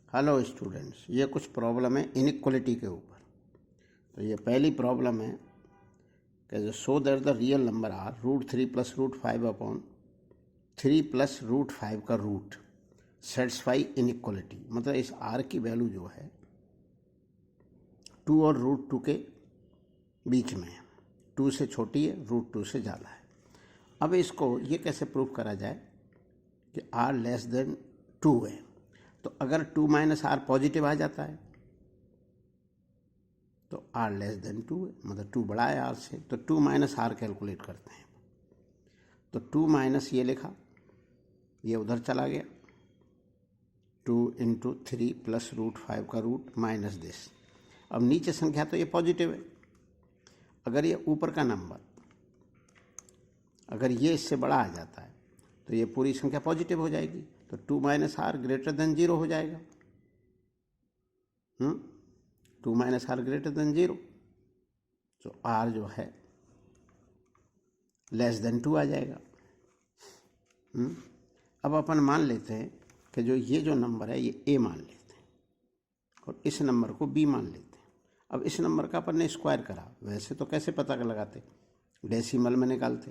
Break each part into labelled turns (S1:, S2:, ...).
S1: Hello students, ये कुछ problem है इनइक्वलिटी के ऊपर। तो ये पहली प्रॉब्लम है कि जो so that the real number are √3 + √5 upon 3 + √5 का रूट सेटिस्फाई इनइक्वलिटी। मतलब इस आर की वैल्यू जो है 2 और √2 के बीच में है, 2 से छोटी है, √2 से ज़्यादा है। अब इसको ये कैसे प्रूव करा जाए कि आर लेस देन 2 है। तो अगर 2 - आर पॉजिटिव आ जाता है तो आर लेस देन 2 है, मतलब 2 बड़ा है आर से। तो 2 - आर कैलकुलेट करते हैं। तो 2 - ये लिखा, ये उधर चला गया, 2 × 3 + √5 का रूट माइनस दिस। अब नीचे संख्या तो ये पॉजिटिव है। अगर ये ऊपर का नंबर अगर ये इससे बड़ा आ जाता है तो ये पूरी संख्या पॉजिटिव हो जाएगी। तो 2 - आर ग्रेटर देन 0 हो जाएगा। 2 - आर ग्रेटर देन 0, तो आर जो है लेस देन 2 आ जाएगा। अब अपन मान लेते हैं कि ये जो नंबर है ये ए मान लेते हैं और इस नंबर को बी मान लेते हैं। अब इस नंबर का अपन ने स्क्वायर करा। वैसे तो कैसे पता लगाते, डेसिमल में निकालते,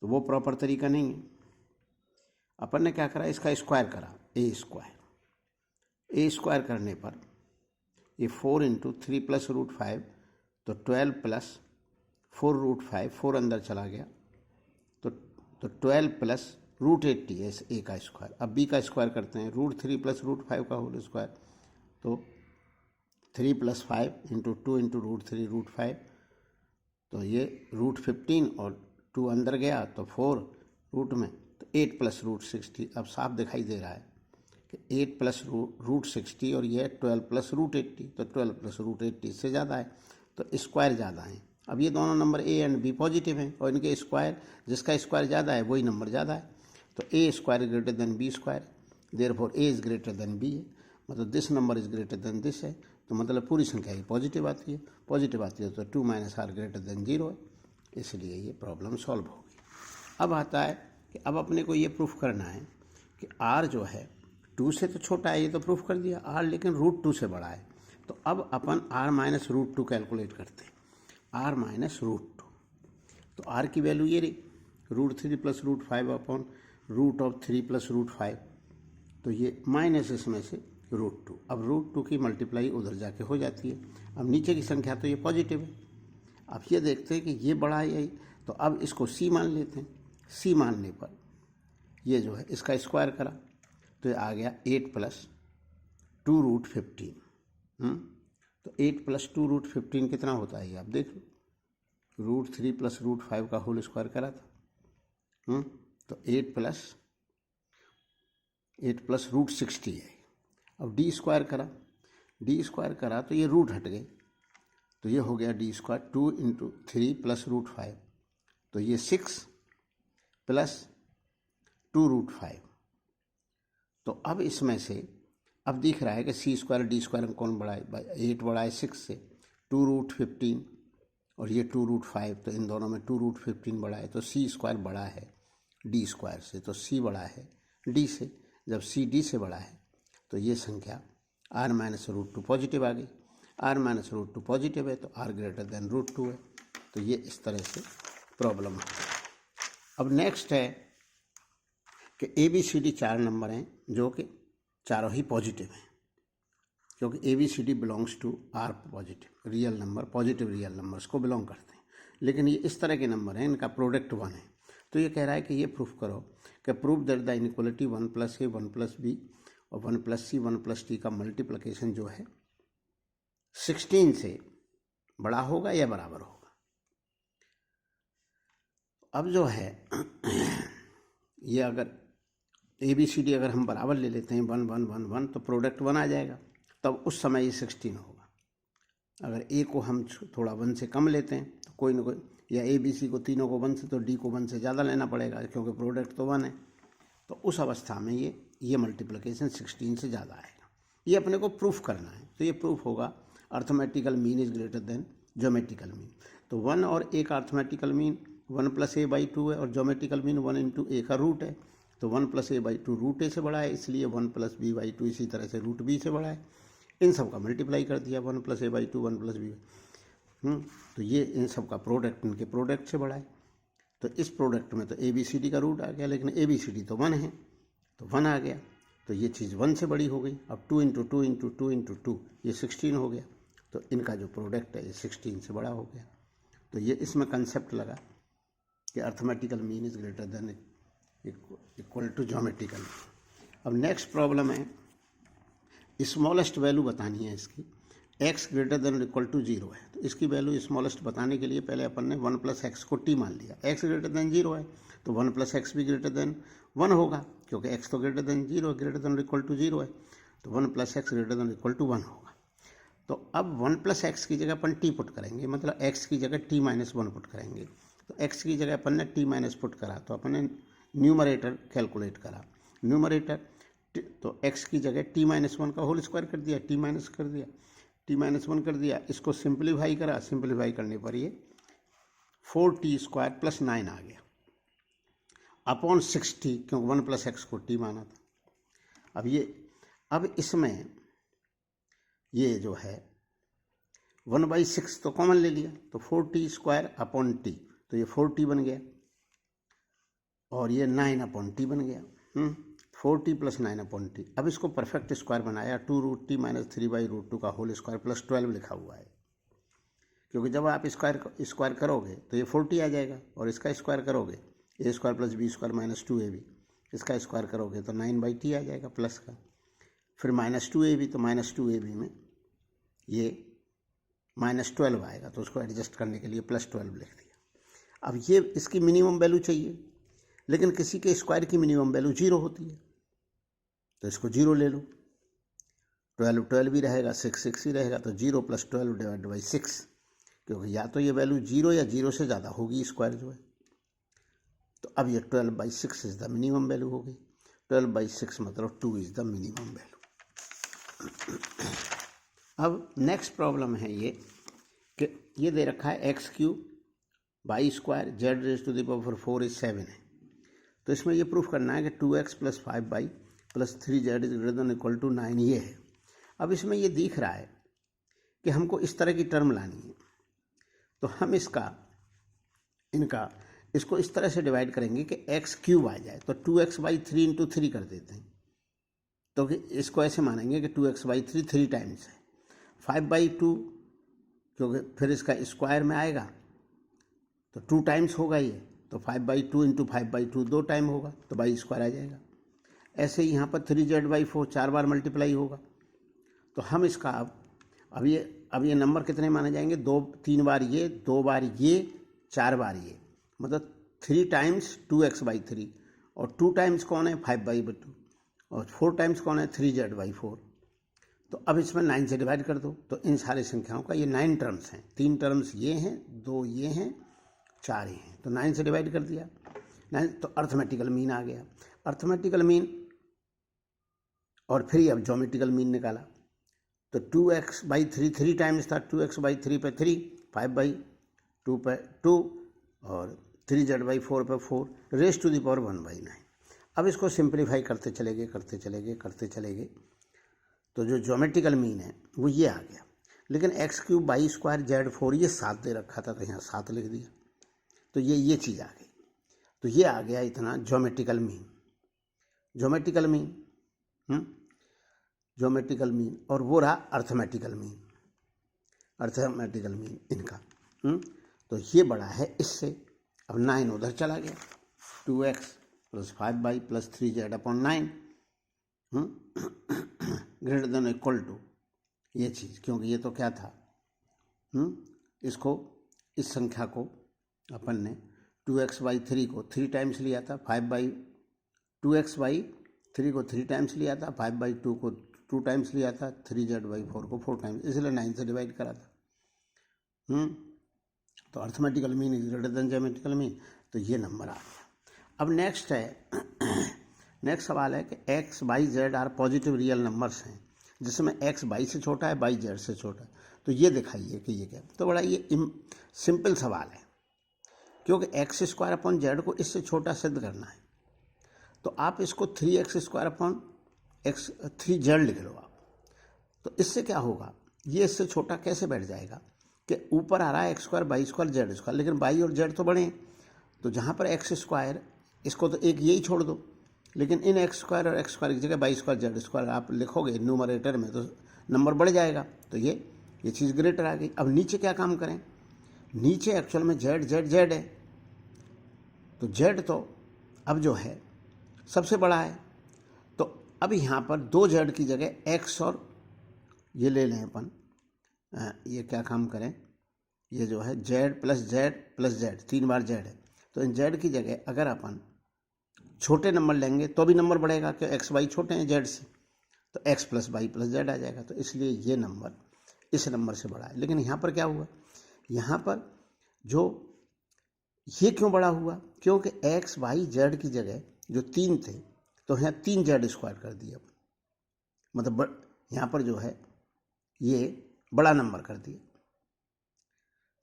S1: तो वो प्रॉपर तरीका नहीं है। अपन ने क्या करा, इसका स्क्वायर करा, ए स्क्वायर करने पर ये 4 × 3 + √5, तो 12 + 4 √5, 4 अंदर चला गया, तो 12 + √80 है ए का स्क्वायर। अब बी का स्क्वायर करते हैं, √3 + √5 का होल स्क्वायर, तो 3 + 5 × 2 × √3 √5, तो ये √15 और 2 अंदर गया तो 4 रूट में, तो 8 + √60। अब साफ दिखाई दे रहा है कि 8 + √60 और ये 12 + √80, तो 12 + √80 इससे ज़्यादा है, तो स्क्वायर ज़्यादा है। अब ये दोनों number A and B positive हैं और इनके स्क्वायर, जिसका स्क्वायर ज़्यादा है वही नंबर ज़्यादा है। तो A square greater than B square, therefore A is greater than B है, मतलब this number is greater than this है। तो मतलब पूरी संख्या ही पॉजिटिव आती है। तो 2 - आर ग्रेटर देन 0 है, इसलिए ये प्रॉब्लम सॉल्व होगी। अब आता है कि अब अपने को ये प्रूफ करना है कि आर जो है 2 से तो छोटा है, ये तो प्रूफ कर दिया। आर लेकिन √2 से बड़ा है। तो अब अपन r - √2 कैलकुलेट करते हैं, r - √2। तो r की वैल्यू ये रही, √3 + √5 अपॉन √3 + √5, तो ये माइनस इसमें से √2। अब √2 की मल्टीप्लाई उधर जाके हो जाती है। अब नीचे की संख्या तो ये पॉजिटिव है। अब ये देखते हैं कि ये बड़ा है यही, तो अब इसको c मान लेते हैं। c मानने पर ये जो है इसका स्क्वायर करा तो ये आ गया 8 + 2 √15। तो 8 + 2 √15 कितना होता है ये आप देख लो। √3 + √5 का होल स्क्वायर करा था, तो 8 + √60 है। अब डी स्क्वायर करा तो ये रूट हट गए, तो ये हो गया डी स्क्वायर 2 × 3 + √5, तो ये 6 + 2 √5। तो अब इसमें से अब दिख रहा है कि सी स्क्वायर डी स्क्वायर कौन बड़ा है, 8 बड़ा है 6 से, 2 √15 और ये 2 √5, तो इन दोनों में 2 √15 बड़ा है, तो सी स्क्वायर बड़ा है डी स्क्वायर से, तो सी बड़ा है डी से। जब सी डी से बड़ा है तो ये संख्या r - √2 पॉजिटिव आ गई। r - √2 पॉजिटिव है तो r ग्रेटर देन √2 है। तो ये इस तरह से प्रॉब्लम है। अब नेक्स्ट है कि ABCD 4 नंबर हैं जो कि चारों ही पॉजिटिव हैं, क्योंकि ABCD belongs to R positive real number, positive real numbers को बिलोंग करते हैं। लेकिन ये इस तरह के नंबर हैं, इनका प्रोडक्ट 1 है। तो ये कह रहा है कि ये प्रूफ करो कि proof that the inequality 1 + a 1 + b और 1 + c 1 + d का मल्टीप्लिकेशन जो है 16 से बड़ा होगा या बराबर होगा। अब जो है ये अगर ABCD अगर हम बराबर ले लेते हैं 1 1 1 1, तो प्रोडक्ट 1 आ जाएगा, तब उस समय ये 16 होगा। अगर A को हम थोड़ा 1 से कम लेते हैं तो कोई ना कोई, या ABC को तीनों को 1 से, तो D को 1 से ज़्यादा लेना पड़ेगा क्योंकि प्रोडक्ट तो 1 है। तो उस अवस्था में ये मल्टीप्लिकेशन 16 से ज़्यादा आएगा। ये अपने को प्रूफ करना है। तो ये प्रूफ होगा arithmetical mean is greater then geometrical mean. तो 1 और a का अर्थमेटिकल मीन 1 + a/2 है और ज्योमेट्रिकल मीन 1 × a का रूट है। तो 1+a/2 रूट ए से बड़ा है, इसलिए 1+b/2 इसी तरह से रूट बी से बड़ा है। इन सब का मल्टीप्लाई कर दिया, 1+a/2 1+b। तो ये इन सब का प्रोडक्ट इनके प्रोडक्ट से बड़ा है। तो इस प्रोडक्ट में तो ABCD का रूट आ गया, लेकिन ABCD तो 1 है, तो 1 आ गया, तो ये चीज़ 1 से बड़ी हो गई। अब 2 × 2 × 2 × 2 ये 16 हो गया, तो इनका जो प्रोडक्ट है ये 16 से बड़ा हो गया। तो ये इसमें कंसेप्ट लगा कि arithmetical mean is greater than equal to geometrical. अब नेक्स्ट प्रॉब्लम है, स्मॉलेस्ट वैल्यू बतानी है इसकी, x greater than equal to 0 है। तो इसकी वैल्यू स्मॉलेस्ट बताने के लिए पहले अपन ने 1+x को t मान लिया। x ग्रेटर देन 0 है तो 1+x भी ग्रेटर देन 1 होगा, क्योंकि x तो greater than 0 greater than equal to 0 है, तो 1+x greater than equal to 1 होगा। तो अब 1+x की जगह अपन t पुट करेंगे, मतलब x की जगह t-1 पुट करेंगे। तो x की जगह अपन ने t- पुट करा, तो अपन ने न्यूमरेटर कैलकुलेट करा। न्यूमरेटर तो x की जगह t-1 का होल स्क्वायर कर दिया, t- कर दिया, t-1 कर दिया। इसको सिंप्लीफाई करा, सिंप्लीफाई करने पर ये 4t² + 9 आ गया अपॉन 60, क्योंकि 1+x को t माना था। अब इसमें ये जो है 1/6 तो कॉमन ले लिया, तो 4t² अपॉन t, तो ये 4t बन गया, और ये 9 अपॉन t बन गया। 4t + 9 upon t। अब इसको परफेक्ट स्क्वायर बनाया, 2√t - 3/√2 का होल स्क्वायर + 12 लिखा हुआ है, क्योंकि जब आप स्क्वायर करोगे तो ये 40 आ जाएगा, और इसका स्क्वायर करोगे a² + b² - 2ab, इसका स्क्वायर करोगे तो 9/t आ जाएगा प्लस का, फिर -2ab, तो -2ab में ये -12 आएगा, तो उसको एडजस्ट करने के लिए +12 लिख दिया। अब ये इसकी मिनिमम वैल्यू चाहिए, लेकिन किसी के स्क्वायर की मिनिमम वैल्यू 0 होती है, तो इसको 0 ले लो, 12 ही रहेगा, 6 ही रहेगा, तो 0 + 12 / 6, क्योंकि या तो ये वैल्यू 0 या 0 से ज़्यादा होगी स्क्वायर जो है। तो अब ये 12/6 इज़ द मिनिमम वैल्यू हो गई। 12/6 मतलब 2 इज़ द मिनिमम वैल्यू। अब नेक्स्ट प्रॉब्लम है ये कि ये दे रखा है x³ y² z⁴ = 7 है। तो इसमें ये प्रूफ करना है कि 2x + 5y + 3z > 9 ये है। अब इसमें ये दिख रहा है कि हमको इस तरह की टर्म लानी है, तो हम इसको इस तरह से डिवाइड करेंगे कि x³ आ जाए, तो 2x/3 × 3 कर देते हैं, तो कि इसको ऐसे मानेंगे कि 2x/3 3 टाइम्स है, 5/2 क्योंकि फिर इसका स्क्वायर में आएगा तो 2 टाइम्स होगा ये, तो 5/2 × 5/2 2 टाइम होगा, तो y² आ जाएगा। ऐसे ही यहाँ पर 3z/4 4 बार मल्टीप्लाई होगा, तो हम इसका अब ये नंबर कितने माने जाएंगे, 3 बार ये, 2 बार ये, 4 बार ये, मतलब 3 टाइम्स 2x/3, और 2 टाइम्स कौन है 5/2, और 4 टाइम्स कौन है 3z/4। तो अब इसमें 9 से डिवाइड कर दो, तो इन सारी संख्याओं का ये 9 टर्म्स हैं, 3 टर्म्स ये हैं, 2 ये हैं, 4 ये हैं, तो 9 से डिवाइड कर दिया 9, तो अर्थमेटिकल मीन आ गया। अर्थमेटिकल मीन, और फिर अब ज्योमेट्रिकल मीन निकाला, तो 2x/3 3 टाइम्स था, 2x/3 पे 3, 5/2 पे 2, और 3z/4 पे 4 ⁻⁴ 1/9। अब इसको सिंप्लीफाई करते चलेंगे, तो जो ज्योमेट्रिकल मीन है वो ये आ गया। लेकिन x³ y² z4 ये 7 दे रखा था, तो यहाँ 7 लिख दिया, तो ये चीज़ आ गई। तो ये आ गया इतना ज्योमेट्रिकल मीन, और वो रहा अर्थमेटिकल मीन इनका। तो ये बड़ा है इससे। अब 9 उधर चला गया, 2x + 5y + 3z / 9 greater than equal to ये चीज़, क्योंकि ये तो क्या था, इस संख्या को अपन ने 2x/3 को 3 टाइम्स लिया था, 2x/3 को 3 टाइम्स लिया था, 5/2 को 2 टाइम्स लिया था, 3z/4 को 4 टाइम्स, इसलिए 9 से डिवाइड करा था। तो arithmetical mean is greater then geometrical mean, तो ये नंबर आ गया। अब नेक्स्ट सवाल है कि x, y, z are positive real numbers हैं, जिसमें x y से छोटा है, y z से छोटा है, तो ये दिखाइए कि ये क्या। तो बड़ा ये सिंपल सवाल है, क्योंकि x² / z को इससे छोटा सिद्ध करना है। तो आप इसको 3x² अपॉन एक्स 3z लिख लो आप। तो इससे क्या होगा, ये इससे छोटा कैसे बैठ जाएगा कि ऊपर आ रहा है x² y² z², लेकिन y और z तो बड़े हैं, तो जहाँ पर x², इसको तो एक यही छोड़ दो, लेकिन इन x² और x² की जगह y² z² आप लिखोगे न्यूमरेटर में तो नंबर बढ़ जाएगा। तो ये चीज़ ग्रेटर आ गई। अब नीचे क्या काम करें, नीचे एक्चुअल में z z z है, तो z तो अब जो है सबसे बड़ा है, तो अब यहाँ पर 2z की जगह x और ये ले लें अपन, ये क्या काम करें, ये जो है z प्लस z 3 बार z है, तो इन z की जगह अगर अपन छोटे नंबर लेंगे तो भी नंबर बढ़ेगा, क्यों x y छोटे हैं z से, तो x plus y plus z आ जाएगा। तो इसलिए ये नंबर इस नंबर से बड़ा है। लेकिन यहाँ पर क्या हुआ, यहाँ पर जो ये क्यों बड़ा हुआ, क्योंकि x y z की जगह जो 3 थे तो यहाँ 3z² कर दिया, मतलब यहाँ पर जो है ये बड़ा नंबर कर दिया,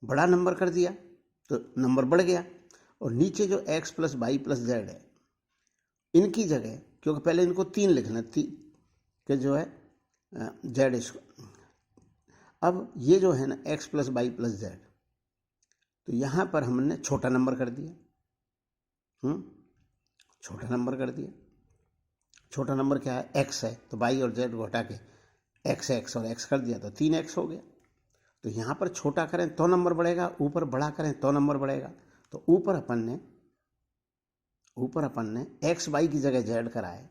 S1: बड़ा नंबर कर दिया तो नंबर बढ़ गया। और नीचे जो x plus y plus z है, इनकी जगह, क्योंकि पहले इनको 3 लिखना कि जो है z², अब ये जो है ना x plus y plus z, तो यहाँ पर हमने छोटा नंबर कर दिया, छोटा नंबर कर दिया। छोटा नंबर क्या है, x है, तो y और z को हटा के x और x कर दिया तो 3x हो गया। तो यहाँ पर छोटा करें तो नंबर बढ़ेगा, ऊपर बड़ा करें तो नंबर बढ़ेगा। तो ऊपर अपन ने x y की जगह z कराए,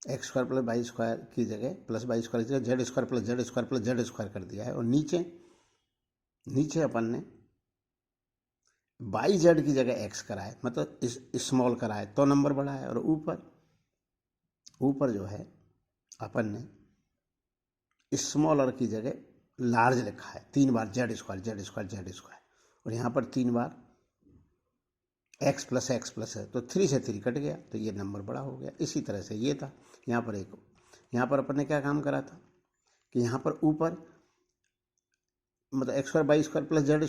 S1: x² प्लस y² की जगह प्लस y² की जगह z² plus z² plus z² कर दिया है। और नीचे अपन ने y z की जगह x कराए, मतलब इस स्मॉल कराए तो नंबर बढ़ा है। और ऊपर जो है अपन ने स्मॉलर की जगह लार्ज लिखा है, 3 बार z²। और यहाँ पर 3 बार x प्लस है, तो 3 से 3 कट गया, तो ये नंबर बड़ा हो गया। इसी तरह से ये था यहाँ पर अपन ने क्या काम करा था कि यहाँ पर ऊपर मतलब x² y² plus z²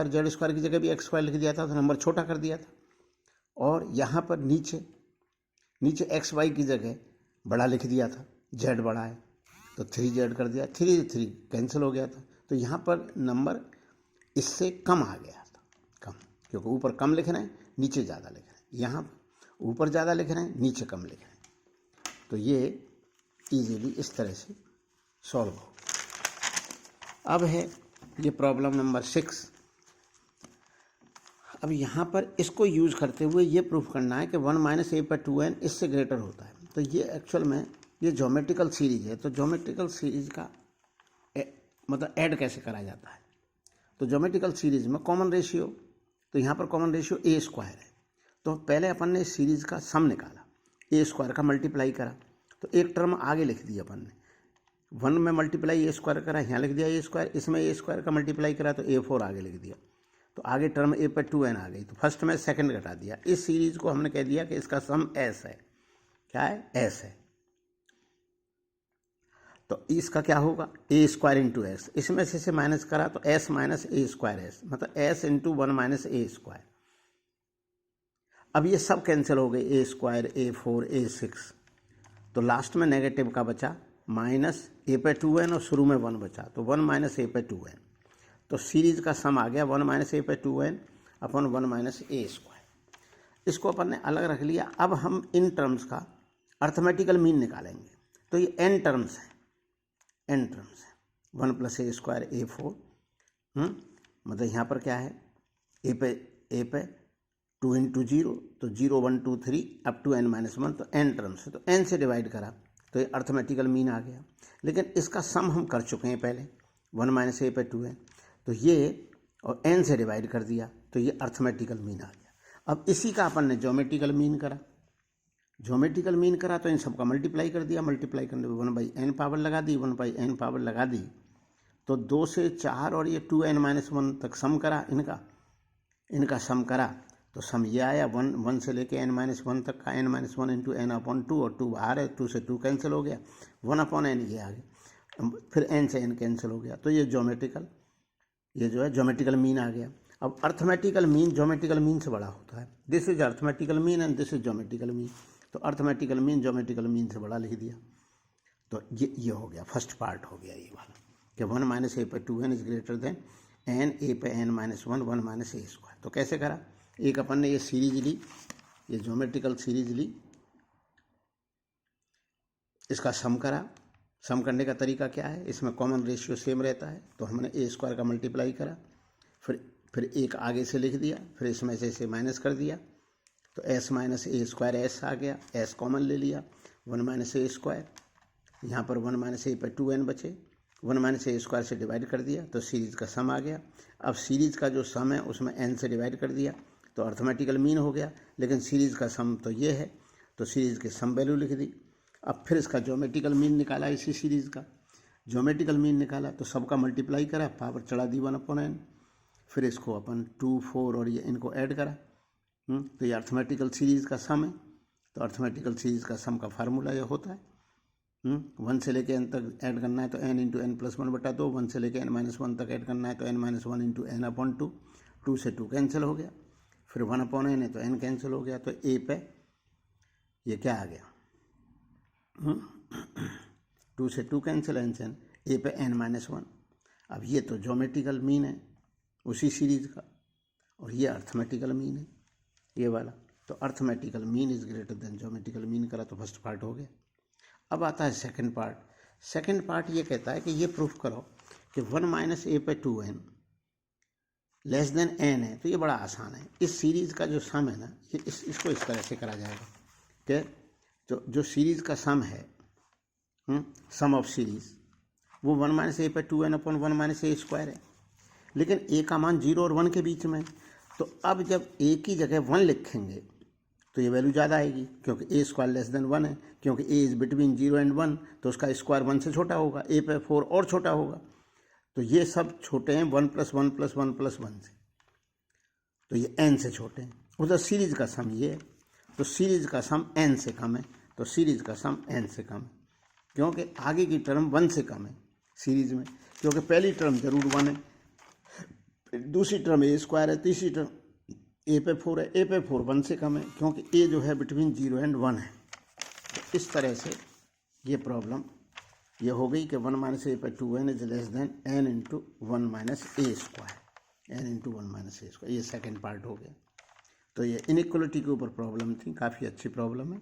S1: z² की जगह भी x² लिख दिया था, तो नंबर छोटा कर दिया था। और यहाँ पर नीचे x y की जगह बड़ा लिख दिया था, z बड़ा है तो 3z कर दिया, 3 कैंसिल हो गया था। तो यहाँ पर नंबर इससे कम आ गया था, कम, क्योंकि ऊपर कम लिख रहे हैं नीचे ज़्यादा लिख रहे हैं, यहाँ ऊपर ज़्यादा लिख रहे हैं नीचे कम लिख रहे हैं। तो ये इजीली इस तरह से सॉल्व हो। अब है ये प्रॉब्लम नंबर 6। अब यहाँ पर इसको यूज़ करते हुए ये प्रूफ करना है कि 1 माइनस ए पर 2n इससे ग्रेटर होता है। तो ये एक्चुअल में ये ज्योमेट्रिकल सीरीज है, तो ज्योमेट्रिकल सीरीज का मतलब ऐड कैसे करा जाता है। तो ज्योमेट्रिकल सीरीज में कॉमन रेशियो, तो यहाँ पर कॉमन रेशियो a² है, तो पहले अपन ने सीरीज का सम निकाला, a² का मल्टीप्लाई करा, तो एक टर्म आगे लिख दी अपन ने, 1 में मल्टीप्लाई a² करा, यहाँ लिख दिया a², इसमें a² का मल्टीप्लाई करा तो a4 आगे लिख दिया, तो आगे टर्म a पर 2n आ गई, तो फर्स्ट में सेकंड घटा दिया। इस सीरीज को हमने कह दिया कि इसका सम s है। क्या है, s है। तो इसका क्या होगा, a² इंटू एस, इसमें से माइनस करा तो s माइनस a² s, मतलब s इंटू 1 माइनस a²। अब ये सब कैंसिल हो गए, a² a4 a6, तो लास्ट में नेगेटिव का बचा माइनस a पे 2n और शुरू में 1 बचा, तो 1 माइनस a पे 2n। तो सीरीज का सम आ गया 1 माइनस a पे 2n अपन 1 माइनस a²। इसको अपन ने अलग रख लिया। अब हम इन टर्म्स का अर्थमेटिकल मीन निकालेंगे। तो ये n टर्म्स है, 1 प्लस a² a4, मतलब यहाँ पर क्या है, a पे 2 इंटू 0, तो 0 1 2 3 अप टू n माइनस 1, तो n टर्म्स है, तो n से डिवाइड करा तो ये अर्थमेटिकल मीन आ गया। लेकिन इसका सम हम कर चुके हैं पहले, 1 माइनस a पे 2n, तो ये और n से डिवाइड कर दिया तो ये अर्थमेटिकल मीन आ गया। अब इसी का अपन ने ज्योमेट्रिकल मीन करा, तो इन सब का मल्टीप्लाई कर दिया, मल्टीप्लाई करने पर 1/n पावर लगा दी, 1/n पावर लगा दी, तो 2 से 4 और ये 2n माइनस 1 तक सम करा, इनका सम करा, तो सम ये आया 1 से लेके n माइनस 1 तक का, n minus 1 into n upon 2, और 2 बाहर है, 2 से 2 कैंसिल हो गया, 1 अपॉन n ये आ गया, फिर n से n कैंसिल हो गया, तो ये जो है ज्योमेट्रिकल मीन आ गया। अब अर्थमेटिकल मीन ज्योमेट्रिकल मीन से बड़ा होता है। This is arithmetical mean and this is geometrical mean. तो अर्थमेटिकल मीन ज्योमेट्रिकल मीन से बड़ा लिख दिया। तो ये हो गया, फर्स्ट पार्ट हो गया ये वाला कि 1 माइनस ए पे 2n is greater than n a पे n minus 1 1 minus a square. तो कैसे करा? एक अपन ने ये सीरीज ली, ये ज्योमेट्रिकल सीरीज ली, इसका सम करा। सम करने का तरीका क्या है? इसमें कॉमन रेशियो सेम रहता है, तो हमने ए स्क्वायर का मल्टीप्लाई करा, फिर एक आगे से लिख दिया, फिर इसमें से इसे माइनस कर दिया, तो S minus a square S आ गया, एस कॉमन ले लिया, 1 माइनस ए स्क्वायर, यहाँ पर 1 माइनस ए पर 2n बचे, 1 माइनस ए स्क्वायर से डिवाइड कर दिया, तो सीरीज का सम आ गया। अब सीरीज का जो सम है उसमें n से डिवाइड कर दिया, तो अर्थमेटिकल मीन हो गया। लेकिन सीरीज का सम तो ये है, तो सीरीज की सम वैल्यू लिख दी। अब फिर इसका ज्योमेट्रिकल मीन निकाला, इसी सीरीज का ज्योमेट्रिकल मीन निकाला, तो सबका मल्टीप्लाई करा, पावर चढ़ा दी 1/n। फिर इसको अपन 2 4 और ये इनको ऐड करा, तो ये अर्थमेटिकल सीरीज का सम है। तो अर्थमेटिकल सीरीज का सम का फार्मूला ये होता है, 1 से लेके n तक ऐड करना है तो n इंटू एन प्लस 1/2, 1 से लेके n-1 तक ऐड करना है तो n-1 इंटू n/2, 2 से 2 कैंसिल हो गया, फिर 1/n है तो n कैंसिल हो गया, तो a पे ये क्या आ गया, 2 से 2 कैंसिल, n से n, a पे n-1। अब ये तो ज्योमेट्रिकल मीन है उसी सीरीज का, और ये अर्थमेटिकल मीन है ये वाला। तो arithmetical mean is greater then geometrical mean करा, तो फर्स्ट पार्ट हो गया। अब आता है सेकंड पार्ट। सेकंड पार्ट ये कहता है कि ये प्रूफ करो कि 1 माइनस ए पे 2n लेस देन n है। तो ये बड़ा आसान है। इस सीरीज का जो सम है ना, ये इसको इस तरह से करा जाएगा कि तो जो सीरीज का सम है, सम ऑफ सीरीज, वो 1 माइनस ए पे 2n upon 1 minus a square है। लेकिन ए का मान 0 और 1 के बीच में, तो अब जब ए की जगह 1 लिखेंगे तो ये वैल्यू ज़्यादा आएगी, क्योंकि ए स्क्वायर लेस देन 1 है, क्योंकि ए इज़ बिटवीन 0 एंड 1, तो उसका स्क्वायर 1 से छोटा होगा, ए पे 4 और छोटा होगा। तो ये सब छोटे हैं 1 + 1 + 1 + 1 से, तो ये n से छोटे हैं। उधर सीरीज का सम ये है, तो सीरीज का सम n से कम है, तो सीरीज का सम n से कम है, क्योंकि आगे की टर्म 1 से कम है सीरीज में, क्योंकि पहली टर्म जरूर 1 है, दूसरी टर्म ए स्क्वायर है, तीसरी टर्म ए पे 4 है, ए पे 4 1 से कम है, क्योंकि ए जो है बिटवीन 0 एंड 1 है। तो इस तरह से ये प्रॉब्लम ये हो गई कि 1 माइनस ए पे 2n is less than n into 1 minus a square, n into 1 minus a square. ये सेकेंड पार्ट हो गया। तो ये इनइक्वलिटी के ऊपर प्रॉब्लम थी, काफ़ी अच्छी प्रॉब्लम है।